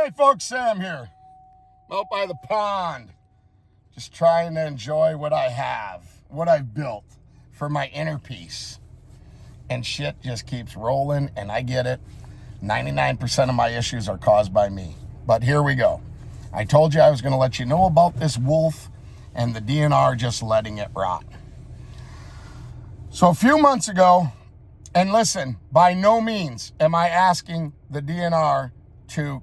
Hey folks, Sam here. Out by the pond. Just trying to enjoy what I have, what I've built for my inner peace. And shit just keeps rolling, and I get it. 99% of my issues are caused by me. But here we go. I told you I was going to let you know about this wolf and the DNR just letting it rot. So a few months ago, and listen, by no means am I asking the DNR to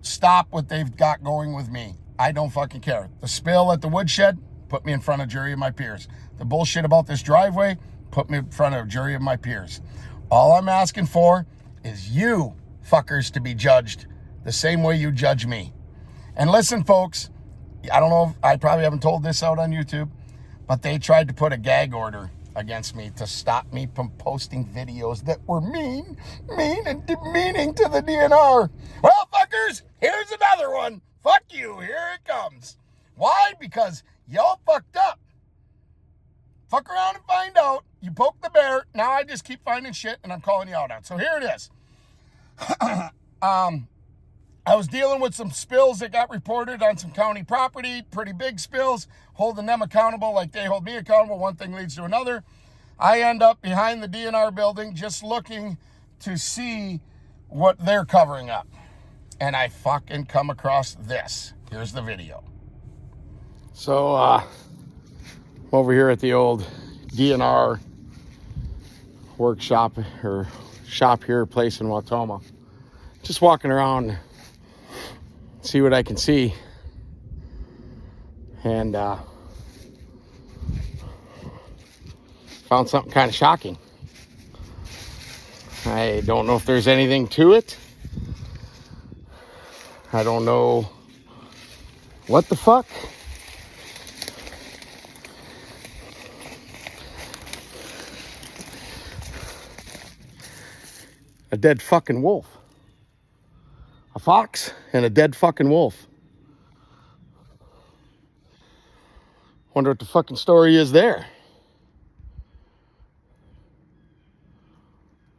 stop what they've got going with me. I don't fucking care. The spill at the woodshed put me in front of a jury of my peers. The bullshit about this driveway put me in front of a jury of my peers. All I'm asking for is you fuckers to be judged the same way you judge me. And listen, folks, I don't know if I probably haven't told this out on YouTube, but they tried to put a gag order against me to stop me from posting videos that were mean and demeaning to the DNR. Well, fuckers, here's another one. Fuck you, here it comes. Why? Because y'all fucked up. Fuck around and find out. You poked the bear. Now I just keep finding shit and I'm calling you out on it. So here it is. I was dealing with some spills that got reported on some county property, pretty big spills, holding them accountable like they hold me accountable. One thing leads to another. I end up behind the DNR building just looking to see what they're covering up. And I fucking come across this. Here's the video. So, I'm over here at the old DNR workshop or shop here, place in Wautoma. Just walking around, see what I can see. And found something kind of shocking. I don't know if there's anything to it. I don't know what the fuck. A dead fucking wolf. A fox and a dead fucking wolf. Wonder what the fucking story is there.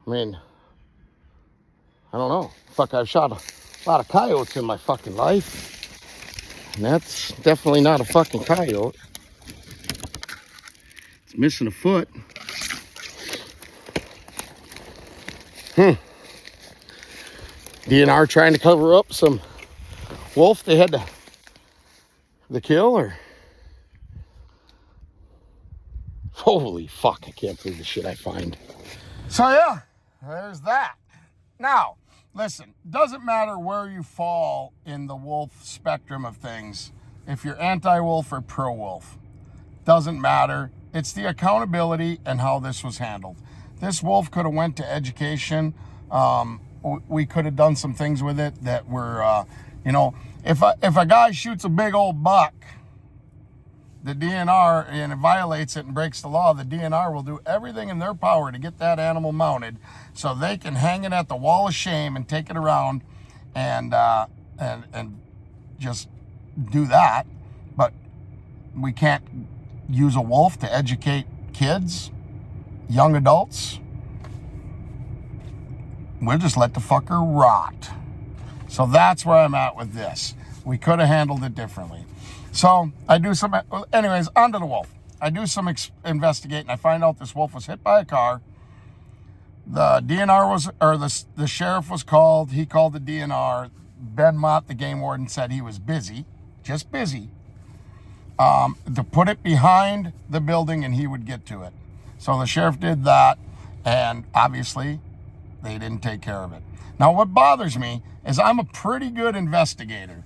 I mean, I don't know. Fuck, I've shot a lot of coyotes in my fucking life. And that's definitely not a fucking coyote. It's missing a foot. DNR trying to cover up some wolf they had to kill, or... Holy fuck, I can't believe the shit I find. So yeah, there's that. Now, listen, doesn't matter where you fall in the wolf spectrum of things, if you're anti-wolf or pro-wolf. Doesn't matter. It's the accountability and how this was handled. This wolf could have went to education. We could have done some things with it that were, if a guy shoots a big old buck, the DNR, and it violates it and breaks the law, the DNR will do everything in their power to get that animal mounted so they can hang it at the wall of shame and take it around and just do that. But we can't use a wolf to educate kids, young adults. We'll just let the fucker rot. So that's where I'm at with this. We could have handled it differently. So I do some, anyways, onto the wolf. I do some investigating. I find out this wolf was hit by a car. The DNR was, or the sheriff was called. He called the DNR. Ben Mott, the game warden, said he was busy, just busy, to put it behind the building and he would get to it. So the sheriff did that, and obviously they didn't take care of it. Now, what bothers me is I'm a pretty good investigator.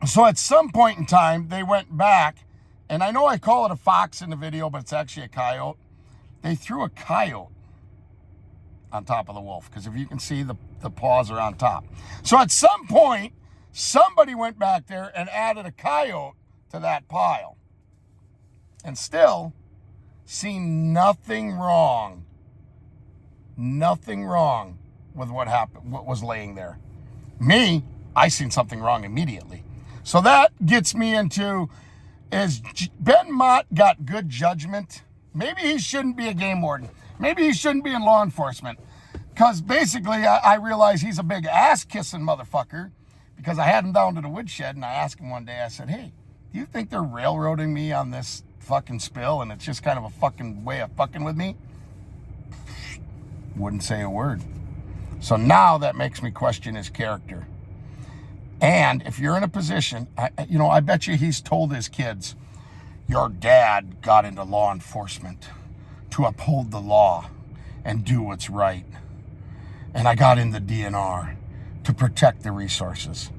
So at some point in time, they went back, and I know I call it a fox in the video, but it's actually a coyote. They threw a coyote on top of the wolf, because if you can see, the paws are on top. So at some point, somebody went back there and added a coyote to that pile. And still, see nothing wrong. Nothing wrong with what happened, what was laying there. Me, I seen something wrong immediately. So that gets me into, is Ben Mott got good judgment? Maybe he shouldn't be a game warden. Maybe he shouldn't be in law enforcement. Because basically, I realized he's a big ass-kissing motherfucker, because I had him down to the woodshed, and I asked him one day, I said, hey, do you think they're railroading me on this fucking spill, and it's just kind of a fucking way of fucking with me? Wouldn't say a word. So now that makes me question his character. And if you're in a position, I bet you he's told his kids, your dad got into law enforcement to uphold the law and do what's right. And I got in the DNR to protect the resources.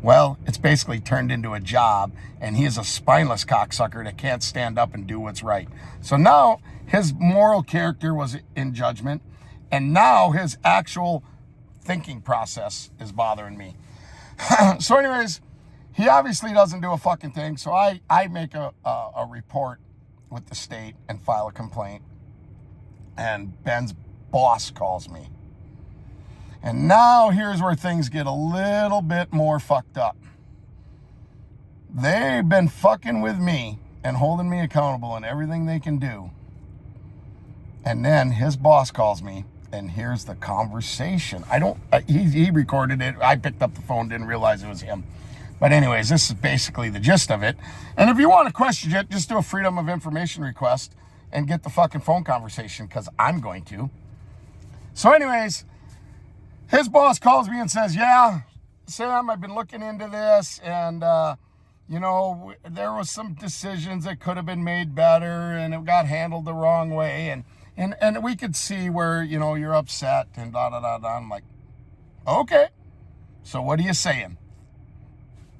Well, it's basically turned into a job, and he is a spineless cocksucker that can't stand up and do what's right. So now his moral character was in judgment, and now his actual thinking process is bothering me. So anyways, he obviously doesn't do a fucking thing. So I make a report with the state and file a complaint. And Ben's boss calls me. And now here's where things get a little bit more fucked up. They've been fucking with me and holding me accountable in everything they can do. And then his boss calls me, and here's the conversation. He recorded it. I picked up the phone, didn't realize it was him. But anyways, this is basically the gist of it. And if you want to question it, just do a Freedom of Information request and get the fucking phone conversation, because I'm going to. So anyways, his boss calls me and says, yeah, Sam, I've been looking into this, and, there was some decisions that could have been made better, and it got handled the wrong way, and we could see where, you're upset, and da-da-da-da. I'm like, okay, so what are you saying?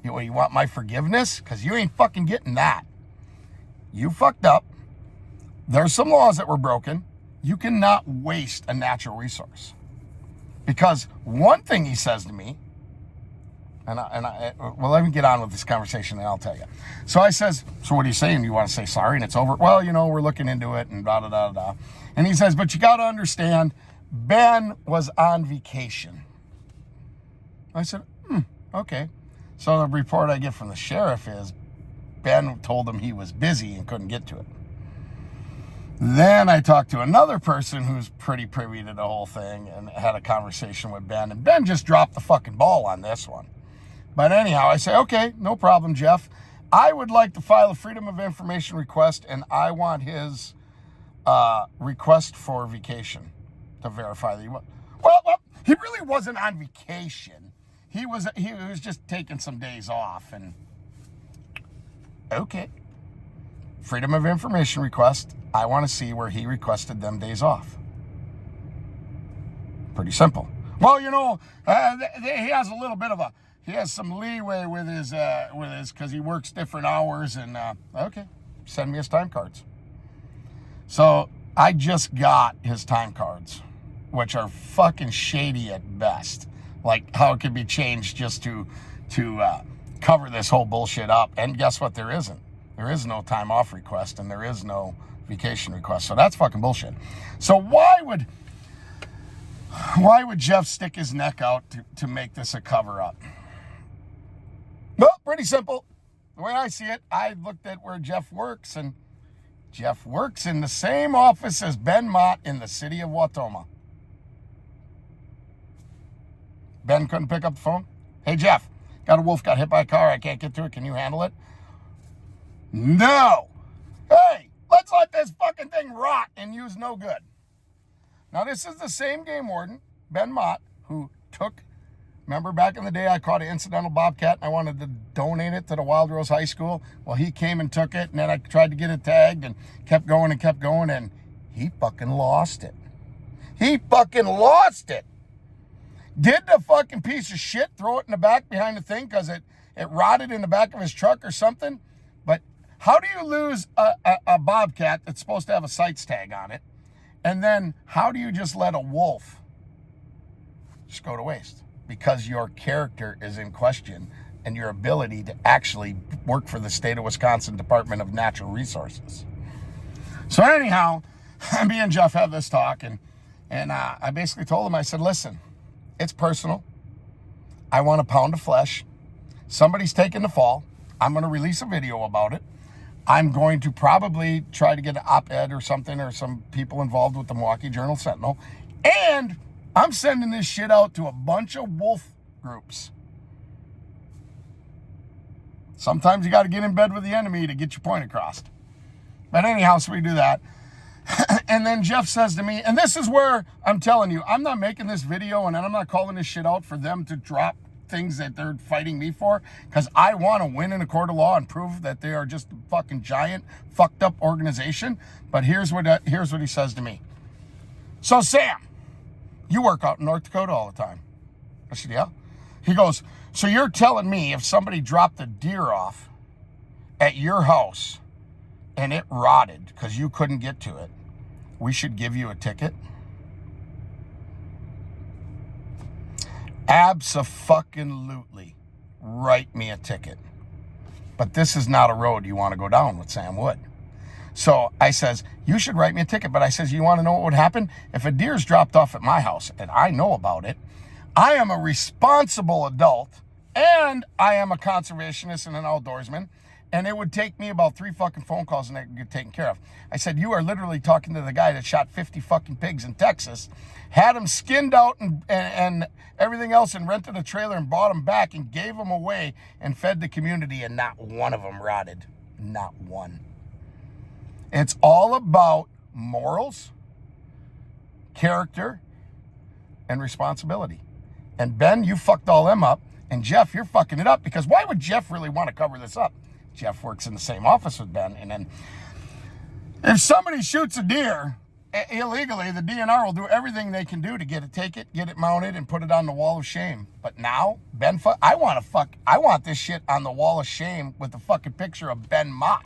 You want my forgiveness? Because you ain't fucking getting that. You fucked up. There's some laws that were broken. You cannot waste a natural resource. Because one thing he says to me, well, let me get on with this conversation and I'll tell you. So I says, so what are you saying? You want to say sorry and it's over? Well, we're looking into it and da-da-da-da. And he says, but you got to understand, Ben was on vacation. I said, okay. So the report I get from the sheriff is Ben told him he was busy and couldn't get to it. Then I talked to another person who's pretty privy to the whole thing and had a conversation with Ben. And Ben just dropped the fucking ball on this one. But anyhow, I say, okay, no problem, Jeff. I would like to file a Freedom of Information request, and I want his request for vacation to verify that he was. Well, he really wasn't on vacation. He was just taking some days off, and okay. Freedom of Information request. I want to see where he requested them days off. Pretty simple. Well, he has a little bit of he has some leeway with his, because he works different hours, and okay, send me his time cards. So I just got his time cards, which are fucking shady at best. Like how it could be changed just to cover this whole bullshit up. And guess what? There isn't. There is no time off request, and there is no vacation request. So that's fucking bullshit. So why would Jeff stick his neck out to make this a cover up? Well, pretty simple. The way I see it, I looked at where Jeff works, and Jeff works in the same office as Ben Mott in the city of Wautoma. Ben couldn't pick up the phone. Hey, Jeff, got a wolf got hit by a car. I can't get to it. Can you handle it? No. Hey, let's let this fucking thing rot and use no good. Now, this is the same game warden, Ben Mott, who remember back in the day I caught an incidental bobcat and I wanted to donate it to the Wild Rose High School? Well, he came and took it, and then I tried to get it tagged and kept going, and he fucking lost it. He fucking lost it. Did the fucking piece of shit throw it in the back behind the thing because it rotted in the back of his truck or something? But how do you lose a bobcat that's supposed to have a CITES tag on it? And then how do you just let a wolf just go to waste? Because your character is in question and your ability to actually work for the state of Wisconsin Department of Natural Resources. So anyhow, me and Jeff have this talk, and I basically told him, I said, listen, it's personal. I want a pound of flesh. Somebody's taking the fall. I'm going to release a video about it. I'm going to probably try to get an op-ed or something, or some people involved with the Milwaukee Journal-Sentinel. And I'm sending this shit out to a bunch of wolf groups. Sometimes you got to get in bed with the enemy to get your point across. But anyhow, so we do that. And then Jeff says to me, and this is where I'm telling you, I'm not making this video and I'm not calling this shit out for them to drop things that they're fighting me for, because I want to win in a court of law and prove that they are just a fucking giant, fucked up organization. But here's what he says to me. So, Sam, you work out in North Dakota all the time. I said, yeah. He goes, so you're telling me if somebody dropped a deer off at your house and it rotted because you couldn't get to it, we should give you a ticket? Abso-fucking-lutely. Write me a ticket. But this is not a road you want to go down with Sam Wood. So I says, you should write me a ticket. But I says, you want to know what would happen? If a deer's dropped off at my house and I know about it, I am a responsible adult and I am a conservationist and an outdoorsman. And it would take me about 3 fucking phone calls and that would get taken care of. I said, you are literally talking to the guy that shot 50 fucking pigs in Texas, had them skinned out and everything else, and rented a trailer and bought them back and gave them away and fed the community, and not one of them rotted. Not one. It's all about morals, character, and responsibility. And Ben, you fucked all them up. And Jeff, you're fucking it up, because why would Jeff really want to cover this up? Jeff works in the same office with Ben. And then if somebody shoots a deer illegally, the DNR will do everything they can do to take it, get it mounted, and put it on the wall of shame. But now, Ben, I want this shit on the wall of shame with the fucking picture of Ben Mott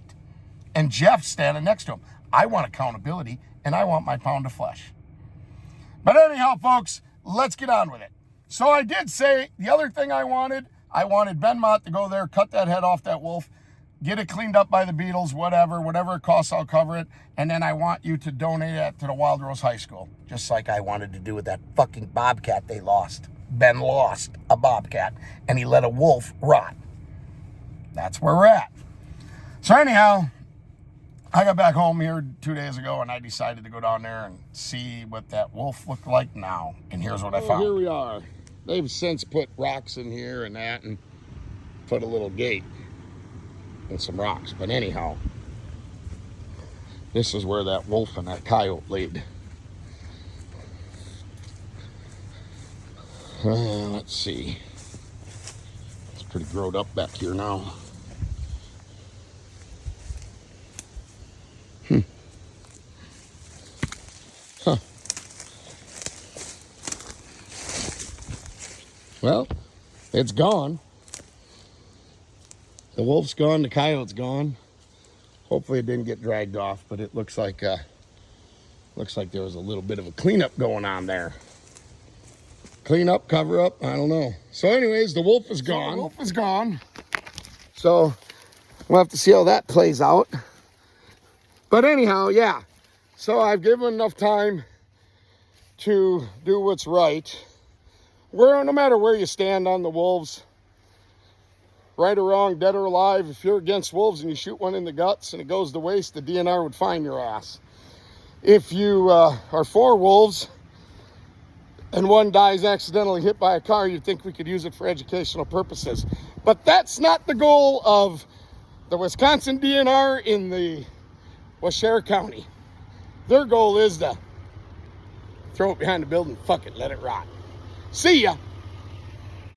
and Jeff standing next to him. I want accountability, and I want my pound of flesh. But anyhow, folks, let's get on with it. So I did say the other thing I wanted Ben Mott to go there, cut that head off that wolf, get it cleaned up by the beetles, whatever it costs, I'll cover it. And then I want you to donate it to the Wild Rose High School, just like I wanted to do with that fucking bobcat they lost. Ben lost a bobcat, and he let a wolf rot. That's where we're at. So anyhow, I got back home here 2 days ago, and I decided to go down there and see what that wolf looked like now. And here's what I found. Here we are. They've since put rocks in here and that, and put a little gate and some rocks. But anyhow, this is where that wolf and that coyote laid. Let's see. It's pretty growed up back here now. Huh. Well, it's gone. The wolf's gone, the coyote's gone. Hopefully it didn't get dragged off, but it looks like there was a little bit of a cleanup going on there. Clean up, cover up, I don't know. So anyways, the wolf is gone. So we'll have to see how that plays out. But anyhow, yeah. So I've given enough time to do what's right. No matter where you stand on the wolves, right or wrong, dead or alive, if you're against wolves and you shoot one in the guts and it goes to waste, the DNR would find your ass. If you are for wolves and one dies accidentally hit by a car, you'd think we could use it for educational purposes. But that's not the goal of the Wisconsin DNR in the Washera County. Their goal is to throw it behind the building, fuck it, let it rot. See ya.